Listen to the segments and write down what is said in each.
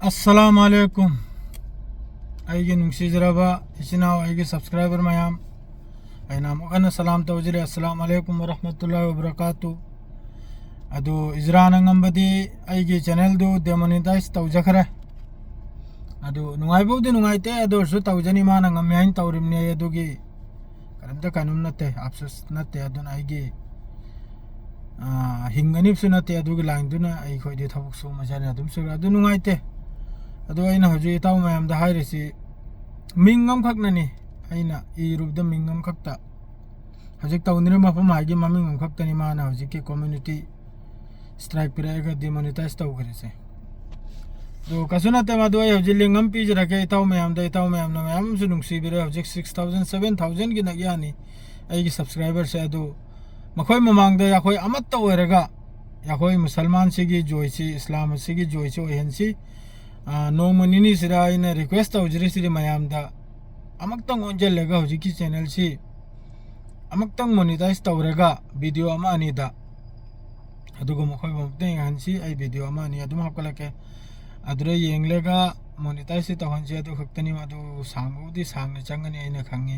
अस्सलाम वालेकुम आइगे नुंसीजराबा इसिनाव आइगे सब्सक्राइबर मयाम आइना मुकन सलाम तवजरे अस्सलाम वालेकुम वरहमतुल्लाहि वबरकातु अदु इजरान ngambadi आइगे चैनल दु डेमोनेटाइज तवजखरे अदु नुंगाइबोदि नुंगाइते अदु सु तवजनी माना ngamyain तवरिमने अदुगी करमता कानुम नते अफसोस नते अदुन आइगे हिंगनी सुनते अदुगी लाइन दुना आई खोइदे थबक सु मजाने अदुम सु अदु नुंगाइते अदो अइना हजु इताव मयाम दा हाइरेसी मिंगम खकननी अइना इरुबदा मिंगम खकता हजिक तवनिरे मफम हाइगे ममिंगम खकतनी माना हजिक के कम्युनिटी स्ट्राइक पिराएगा डिमोनेटाइज तवगरेसे दो कसुनते मदो अइ हजि लिंगम पिजरके इताव मयाम ना मयाम सु नुंसी बिरे हजिक 6000 7000 की नगियानी अइगी सब्सक्राइबर से अदो मखोय ममांगदे याखोय अमत्त ओइरगा याखोय मुसलमान सिगी जोइसी इस्लाम सिगी जोइसी ओहेनसी नोमनिनी सिरा इन रिक्वेस्ट तवजरी सिरी मयामदा अमक्तंग ओंजेलेगा हजिकी चैनल सी अमक्तंग मोनेटाइज तवरेगा वीडियो अमा अनीदा अदुगो मखोय बमते हंसी आई वीडियो अमा अनी अदुम हकलके अदुरे येंगलेगा मोनेटाइज तवहंसी अदु खक्तनी अदु सांगबुदी सांगने चंगनी आइना खंगी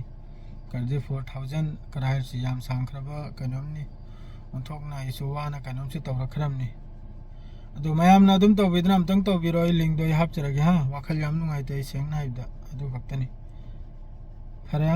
करदे 4000 करायर सी याम सांगखरबा कनमनी ओंथोकना इसुवाना कनमसी तवरखरमनी अदु मयामना अदुम तवबिदना अमतंग तवबिरो लिंक दो हापचरगे हा वाखल याम नुंगाइते सेंगना हाइबदा अदु खक्तनी फरे।